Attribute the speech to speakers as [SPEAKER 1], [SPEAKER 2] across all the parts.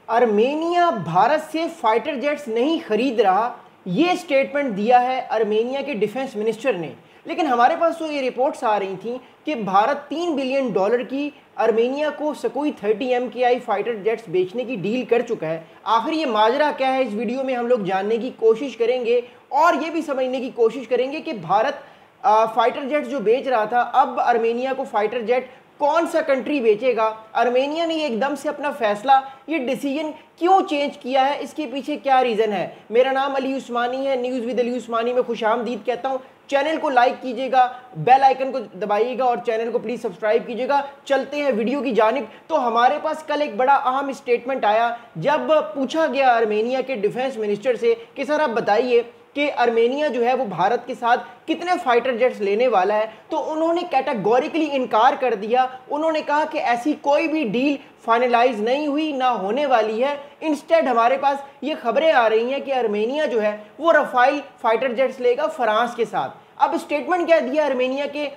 [SPEAKER 1] Armenia Bharat से fighter jets नहीं खरीद रहा, ये स्टेटमेंट दिया है अर्मेनिया के डिफेंस मिनिस्टर ने। लेकिन हमारे पास तो ये रिपोर्ट्स आ रही थी कि भारत $3 बिलियन की अर्मेनिया को सुकोई 30 MKI फाइटर जेट्स बेचने की डील कर चुका है। आखिर ये माजरा क्या है, इस वीडियो में हम लोग जानने की कोशिश करेंगे और ये भी समझने की कोशिश करेंगे कि भारत फाइटर जेट्स जो बेच रहा था, अब अर्मेनिया को फाइटर जेट कौन सा कंट्री बेचेगा, अर्मेनिया ने एकदम से अपना फैसला, ये डिसीजन क्यों चेंज किया है, इसके पीछे क्या रीज़न है। मेरा नाम अली उस्मानी है, न्यूज़ विद अली उस्मानी में खुशामदीद कहता हूँ। चैनल को लाइक कीजिएगा, बेल आइकन को दबाइएगा और चैनल को प्लीज़ सब्सक्राइब कीजिएगा। चलते हैं वीडियो की जानिब। तो हमारे पास कल एक बड़ा अहम स्टेटमेंट आया जब पूछा गया अर्मेनिया के डिफेंस मिनिस्टर से कि सर आप बताइए कि अर्मेनिया जो है वो भारत के साथ कितने फाइटर जेट्स लेने वाला है, तो उन्होंने कैटेगोरिकली इनकार कर दिया। उन्होंने कहा कि ऐसी कोई भी डील फाइनलाइज नहीं हुई, ना होने वाली है। इंस्टेड हमारे पास ये खबरें आ रही हैं कि अर्मेनिया जो है वो रफाइल फाइटर जेट्स लेगा फ्रांस के साथ। अब स्टेटमेंट क्या दिया अर्मेनिया के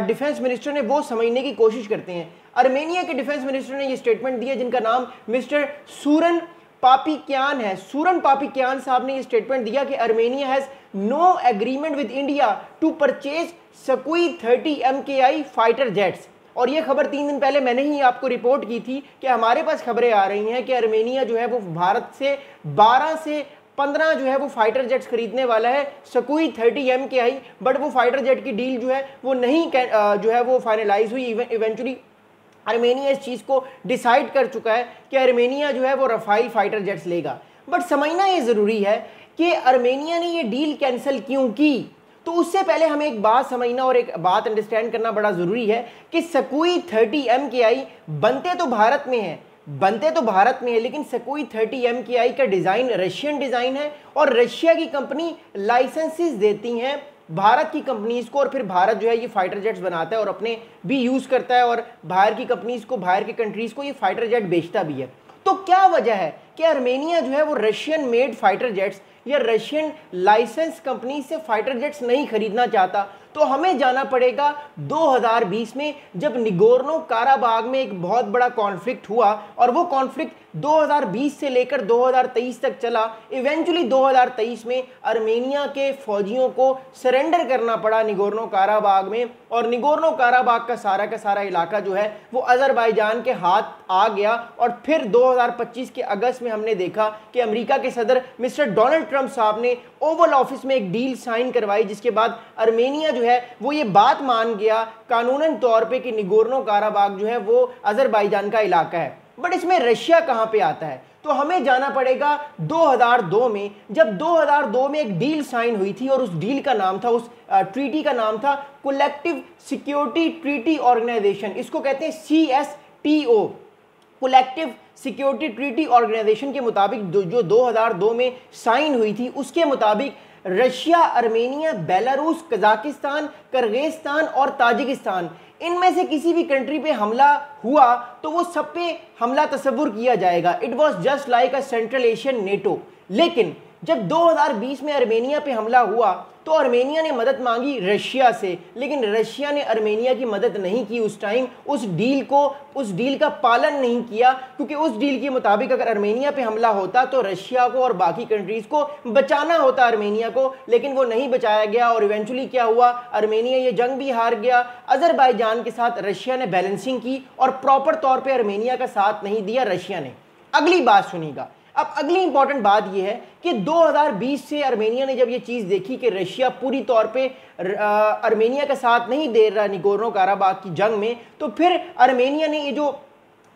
[SPEAKER 1] डिफेंस मिनिस्टर ने, वो समझने की कोशिश करते हैं। अर्मेनिया के डिफेंस मिनिस्टर ने ये स्टेटमेंट दिया, जिनका नाम मिस्टर सूरन पापिक्यान है। सूरन पापिक्यान साहब ने ये स्टेटमेंट दिया कि Armenia has no agreement with India to purchase Sukhoi 30 MKI fighter jets. और ये खबर 3 दिन पहले मैंने ही आपको रिपोर्ट की थी कि हमारे पास खबरें आ रही हैं कि अर्मेनिया जो है वो भारत से 12 से 15 जो है वो फाइटर जेट्स खरीदने वाला है, सुकोई 30 MKI। बट वो फाइटर जेट की डील जो है वो नहीं जो है वो फाइनलाइज हुई। इवेंचुअली अर्मेनिया इस चीज़ को डिसाइड कर चुका है कि अर्मेनिया जो है वो रफाइल फाइटर जेट्स लेगा। बट समझना ये ज़रूरी है कि अर्मेनिया ने ये डील कैंसिल क्यों की। तो उससे पहले हमें एक बात समझना और एक बात अंडरस्टैंड करना बड़ा ज़रूरी है कि सुकोई 30 MKI बनते तो भारत में है, लेकिन सुकोई 30 MKI का डिज़ाइन रशियन डिज़ाइन है और रशिया की कंपनी लाइसेंसेस देती हैं भारत की कंपनीज़ को, और फिर भारत जो है ये फाइटर जेट्स बनाता है और अपने भी यूज़ करता है और बाहर की कंपनीज़ को, बाहर की कंट्रीज़ को ये फाइटर जेट बेचता भी है। तो क्या वजह है कि अर्मेनिया जो है वो रशियन मेड फाइटर जेट्स या रशियन लाइसेंस कंपनी से फाइटर जेट्स नहीं खरीदना चाहता? तो हमें जाना पड़ेगा 2020 में, जब निगोर्नो काराबाग में एक बहुत बड़ा कॉन्फ्लिक्ट हुआ और वो कॉन्फ्लिक्ट 2020 से लेकर 2023 तक चला। इवेंचुअली 2023 में अर्मेनिया के फौजियों को सरेंडर करना पड़ा निगोर्नो काराबाग में, और निगोर्नो काराबाग का सारा इलाका जो है वो अजरबैजान के हाथ आ गया। और फिर 2025 के अगस्त में हमने देखा कि अमेरिका के सदर मिस्टर डोनाल्ड ट्रंप साहब ने ओवल ऑफिस में एक डील साइन करवाई, जिसके बाद अर्मेनिया जो है वो ये बात मान गया कानूनन तौर पे कि निगोर्नो काराबाग जो है वो अजरबैजान का इलाका है। बट इसमें रशिया कहाँ पे आता है? तो हमें जाना पड़ेगा 2002 में, जब 2002 में एक डील साइन हुई थी और उस डील का नाम था, उस ट्रीटी का नाम था कलेक्टिव सिक्योरिटी ट्रीटी ऑर्गेनाइजेशन। इसको कहते हैं CSTO, collective security treaty organization के मुताबिक जो 2002 में साइन हुई थी, उसके मुताबिक Russia, Armenia, Belarus, Kazakhstan, Kyrgyzstan और ताजिकिस्तान, इनमें से किसी भी कंट्री पे हमला हुआ तो वो सब पे हमला तस्वुर किया जाएगा। It was just like a central Asian NATO. लेकिन जब 2020 में अर्मेनिया पे हमला हुआ तो अर्मेनिया ने मदद मांगी रशिया से, लेकिन रशिया ने अर्मेनिया की मदद नहीं की उस टाइम। उस डील का पालन नहीं किया, क्योंकि उस डील के मुताबिक अगर अर्मेनिया पे हमला होता तो रशिया को और बाकी कंट्रीज़ को बचाना होता अर्मेनिया को, लेकिन वो नहीं बचाया गया। और इवेंचुअली क्या हुआ, अर्मेनिया ये जंग भी हार गया। अजरबैजान के साथ रशिया ने बैलेंसिंग की और प्रॉपर तौर पर अर्मेनिया का साथ नहीं दिया रशिया ने। अगली बात सुनिएगा। अब अगली इंपॉर्टेंट बात यह है कि 2020 से अर्मेनिया ने जब ये चीज़ देखी कि रशिया पूरी तौर पे अर्मेनिया का साथ नहीं दे रहा निगोर्नो काराबाग की जंग में, तो फिर अर्मेनिया ने ये जो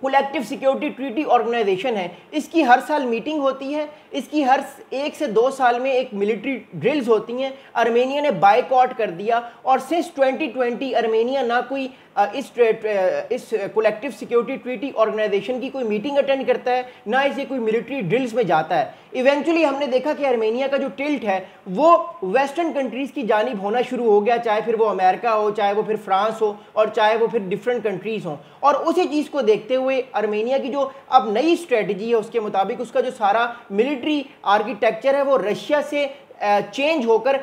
[SPEAKER 1] कलेक्टिव सिक्योरिटी ट्रीटी ऑर्गेनाइजेशन है, इसकी हर साल मीटिंग होती है, इसकी हर 1 से 2 साल में एक मिलिट्री ड्रिल्स होती हैं। अर्मेनिया ने बायकॉट कर दिया और सिंस 2020 अर्मेनिया ना कोई इस कलेक्टिव सिक्योरिटी ट्रीटी ऑर्गेनाइजेशन की कोई मीटिंग अटेंड करता है, ना इसे कोई मिलिट्री ड्रिल्स में जाता है। इवेंचुअली हमने देखा कि अर्मेनिया का जो टिल्ट है वो वेस्टर्न कंट्रीज़ की जानिब होना शुरू हो गया, चाहे फिर वो अमेरिका हो, चाहे वो फिर फ्रांस हो, और चाहे वो फिर डिफरेंट कंट्रीज़ हों। और उसी चीज़ को देखते हुए अर्मेनिया की जो अब नई स्ट्रेटजी है, उसके मुताबिक उसका जो सारा मिलिट्री आर्किटेक्चर है वो रशिया से चेंज होकर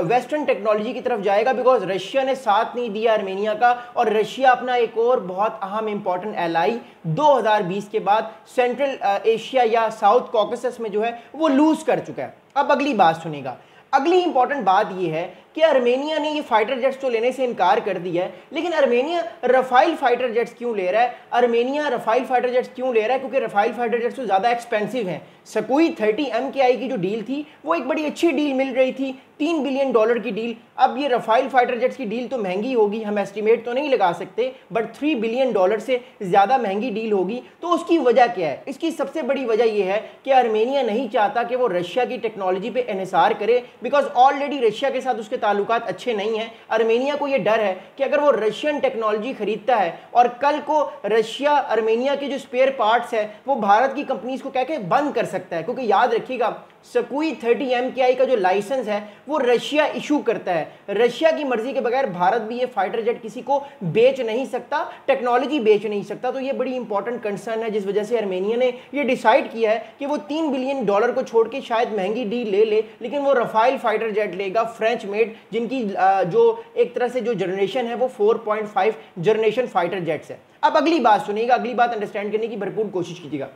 [SPEAKER 1] वेस्टर्न टेक्नोलॉजी की तरफ जाएगा, बिकॉज रशिया ने साथ नहीं दिया आर्मेनिया का, और रशिया अपना एक और बहुत अहम इंपॉर्टेंट एलाई 2020 के बाद सेंट्रल एशिया या साउथ कॉकेसस में जो है वो लूज कर चुका है। अब अगली बात सुनेगा, अगली इंपॉर्टेंट बात यह है कि आर्मेनिया ने ये फाइटर जेट्स तो लेने से इनकार कर दिया है, लेकिन आर्मेनिया रफाइल फाइटर जेट्स क्यों ले रहा है? आर्मेनिया रफाइल फाइटर जेट्स क्यों ले रहा है? क्योंकि रफाइल फाइटर जेट्स तो ज़्यादा एक्सपेंसिव हैं। सकोई 30 MKI की जो डील थी वो एक बड़ी अच्छी डील मिल रही थी, $3 बिलियन की डील। अब ये रफाइल फाइटर जेट्स की डील तो महंगी होगी, हम एस्टिमेट तो नहीं लगा सकते, बट $3 बिलियन से ज़्यादा महंगी डील होगी। तो उसकी वजह क्या है? इसकी सबसे बड़ी वजह यह है कि आर्मेनिया नहीं चाहता कि वो रशिया की टेक्नोलॉजी पे इन्हिसार करे, बिकॉज ऑलरेडी रशिया के साथ उसके ताल्लुकात अच्छे नहीं है। आर्मेनिया को यह डर है कि अगर वो रशियन टेक्नोलॉजी खरीदता है और कल को रशिया आर्मेनिया के जो स्पेयर पार्ट्स है वो भारत की कंपनीज को कह के बंद कर सकता है, क्योंकि याद रखिएगा सकोई 30 MKI का जो लाइसेंस है वो रशिया इशू करता है। रशिया की मर्जी के बगैर भारत भी ये फाइटर जेट किसी को बेच नहीं सकता, टेक्नोलॉजी बेच नहीं सकता। तो ये बड़ी इंपॉर्टेंट कंसर्न है, जिस वजह से आर्मेनिया ने ये डिसाइड किया है कि वो $3 बिलियन को छोड़ के शायद महंगी डील ले, लेकिन वो रफाइल फाइटर जेट लेगा, फ्रेंच मेड, जिनकी जो एक तरह से जो जनरेशन है वो 4.5 जनरेशन फाइटर जेट्स है। अब अगली बात सुनिएगा, अगली बात अंडरस्टैंड करने की भरपूर कोशिश कीजिएगा।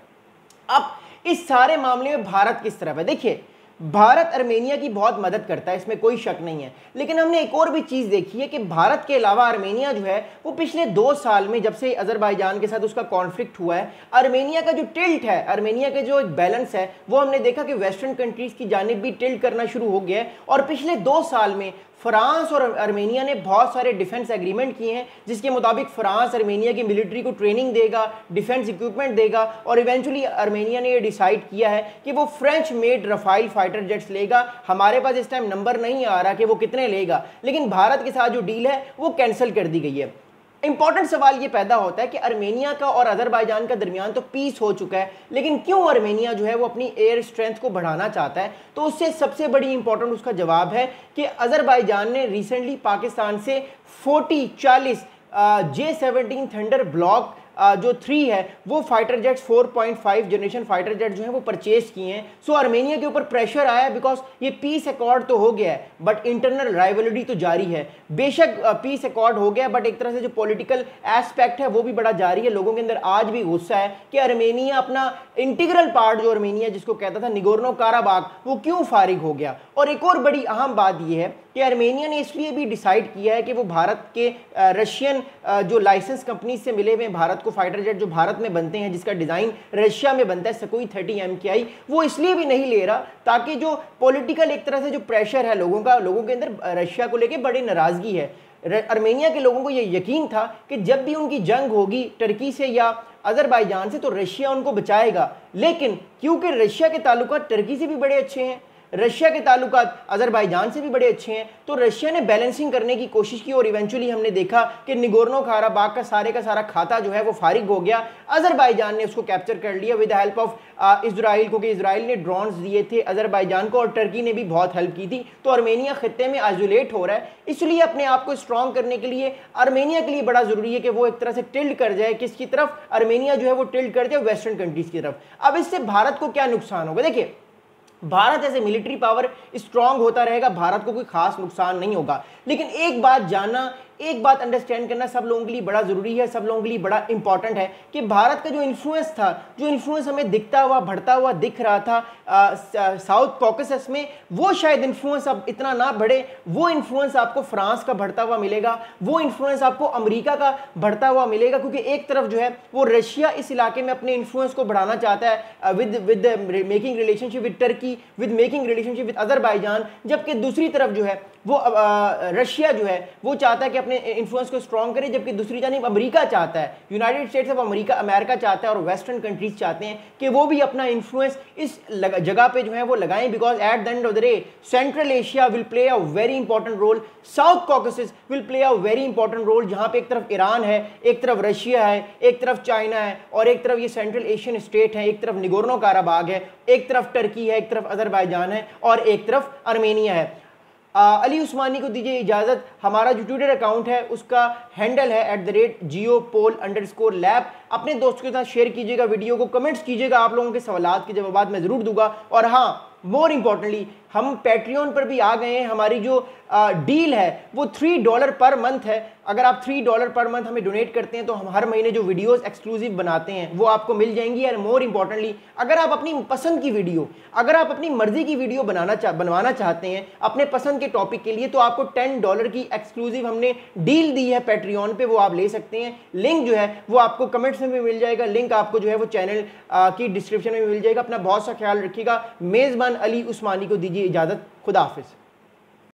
[SPEAKER 1] अब इस सारे मामले में भारत किस तरफ है? देखिए, भारत आर्मेनिया की बहुत मदद करता है, इसमें कोई शक नहीं है, लेकिन हमने एक और भी चीज़ देखी है कि भारत के अलावा आर्मेनिया जो है वो पिछले 2 साल में, जब से अजरबैजान के साथ उसका कॉन्फ्लिक्ट हुआ है, आर्मेनिया का जो टिल्ट है, आर्मेनिया का जो एक बैलेंस है, वो हमने देखा कि वेस्टर्न कंट्रीज़ की जानिब भी टिल्ट करना शुरू हो गया है। और पिछले 2 साल में फ्रांस और आर्मेनिया ने बहुत सारे डिफेंस एग्रीमेंट किए हैं, जिसके मुताबिक फ्रांस आर्मेनिया की मिलिट्री को ट्रेनिंग देगा, डिफेंस इक्विपमेंट देगा, और इवेंचुअली आर्मेनिया ने ये डिसाइड किया है कि वो French made Rafale fighter jets लेगा। हमारे पास इस टाइम नंबर नहीं आ रहा कि वो कितने लेगा, लेकिन भारत के साथ जो डील है वो कैंसिल कर दी गई है। इंपॉर्टेंट सवाल ये पैदा होता है कि आर्मेनिया का और अजरबैजान का दरमियान तो पीस हो चुका है, लेकिन क्यों आर्मेनिया जो है वो अपनी एयर स्ट्रेंथ को बढ़ाना चाहता है? तो उससे सबसे बड़ी इंपॉर्टेंट उसका जवाब है कि अजरबैजान ने रिसेंटली पाकिस्तान से 40 J-17 थंडर ब्लॉक जो 3 है वो fighter jets 4.5 generation fighter jet जो है वो परचेज किए हैं। सो आर्मेनिया के ऊपर प्रेशर आया है, बिकॉज ये पीस अकॉर्ड तो हो गया है बट इंटरनल राइवलरी तो जारी है। बेशक पीस अकॉर्ड हो गया, बट एक तरह से जो पॉलिटिकल एस्पेक्ट है वो भी बड़ा जारी है। लोगों के अंदर आज भी गुस्सा है कि आर्मेनिया अपना इंटीग्रल पार्ट जो आर्मेनिया जिसको कहता था निगोर्नो काराबाग, वो क्यों फारिग हो गया। और एक और बड़ी अहम बात यह है कि आर्मेनिया ने इसलिए भी डिसाइड किया है कि वो भारत के रशियन जो लाइसेंस कंपनी से मिले हुए भारत को फाइटर जेट जो भारत में बनते हैं, जिसका डिज़ाइन रशिया में बनता है, सकोई 30 MKI, वो इसलिए भी नहीं ले रहा ताकि जो पॉलिटिकल एक तरह से जो प्रेशर है लोगों के अंदर रशिया को लेके बड़ी नाराज़गी है। आर्मेनिया के लोगों को ये यकीन था कि जब भी उनकी जंग होगी टर्की से या अजरबैजान से तो रशिया उनको बचाएगा, लेकिन क्योंकि रशिया के ताल्लुकात टर्की से भी बड़े अच्छे हैं, रशिया के ताल्लुकात अजरबैजान से भी बड़े अच्छे हैं, तो रशिया ने बैलेंसिंग करने की कोशिश की और इवेंचुअली हमने देखा कि निगोर्नो काराबाग का सारा खाता जो है वो फारिग हो गया। अजरबैजान ने उसको कैप्चर कर लिया with the help of Israel, क्योंकि इजराइल ने ड्रोन्स दिए थे अजरबैजान को और टर्की ने भी बहुत हेल्प की थी। तो आर्मेनिया खत्ते में आइसोलेट हो रहा है, इसलिए अपने आप को स्ट्रॉन्ग करने के लिए आर्मेनिया के लिए बड़ा जरूरी है कि वो एक तरह से टिल्ट कर जाए, किसकी तरफ? आर्मेनिया जो है वो टिल्ट कर जाए वेस्टर्न कंट्रीज की तरफ। अब इससे भारत को क्या नुकसान होगा? देखिए, भारत ऐसे मिलिट्री पावर स्ट्रांग होता रहेगा, भारत को कोई खास नुकसान नहीं होगा, लेकिन एक बात जानना, एक बात अंडरस्टैंड करना सब लोगों के लिए बड़ा ज़रूरी है, सब लोगों के लिए बड़ा इंपॉर्टेंट है कि भारत का जो इन्फ्लुएंस था, जो इन्फ्लुएंस हमें दिखता हुआ बढ़ता हुआ दिख रहा था साउथ कॉकेसस में, वो शायद इन्फ्लुएंस अब इतना ना बढ़े। वो इन्फ्लुएंस आपको फ्रांस का बढ़ता हुआ मिलेगा, वो इन्फ्लुएंस आपको अमेरिका का बढ़ता हुआ मिलेगा, क्योंकि एक तरफ जो है वो रशिया इस इलाके में अपने इन्फ्लुएंस को बढ़ाना चाहता है with making relationship with Turkey, with making relationship with Azerbaijan, जबकि दूसरी तरफ जो है वो रशिया जो है वो चाहता है कि अपने इन्फ्लुएंस को स्ट्रॉन्ग करे, जबकि दूसरी जानिब अमेरिका चाहता है, यूनाइटेड स्टेट्स ऑफ अमेरिका चाहता है और वेस्टर्न कंट्रीज चाहते हैं कि वो भी अपना इन्फ्लुएंस इस जगह पे जो है वो लगाएं, because at the end of the day Central Asia will play a very important role, South Caucasus will play a very important role, जहां पे एक तरफ ईरान है, एक तरफ रशिया है, एक तरफ चाइना है और एक तरफ ये सेंट्रल एशियन स्टेट है, एक तरफ निगोर्नो काराबाग है, एक तरफ टर्की है, एक तरफ अजरबैजान है और एक तरफ आर्मेनिया है। अली उस्मानी को दीजिए इजाज़त। हमारा जो ट्विटर अकाउंट है उसका हैंडल है @geopol_lab। अपने दोस्तों के साथ शेयर कीजिएगा वीडियो को, कमेंट्स कीजिएगा, आप लोगों के सवालात के जवाब मैं ज़रूर दूंगा। और हाँ, मोर इंपॉर्टेंटली हम पैट्रियन पर भी आ गए हैं। हमारी जो डील है वो $3 पर मंथ है। अगर आप $3 पर मंथ हमें डोनेट करते हैं तो हम हर महीने जो वीडियोस एक्सक्लूसिव बनाते हैं वो आपको मिल जाएंगी। और मोर इंपॉर्टेंटली, अगर आप अपनी पसंद की वीडियो, अगर आप अपनी मर्जी की वीडियो बनवाना चाहते हैं अपने पसंद के टॉपिक के लिए, तो आपको $10 की एक्सक्लूसिव हमने डील दी है पैट्रियन पे, वो आप ले सकते हैं। लिंक जो है वो आपको कमेंट्स में भी मिल जाएगा, लिंक आपको जो है वो चैनल की डिस्क्रिप्शन में मिल जाएगा। अपना बहुत सा ख्याल रखिएगा। मेज़बान अली उस्मानी को दीजिए इजाज़त। खुदा हाफिज़।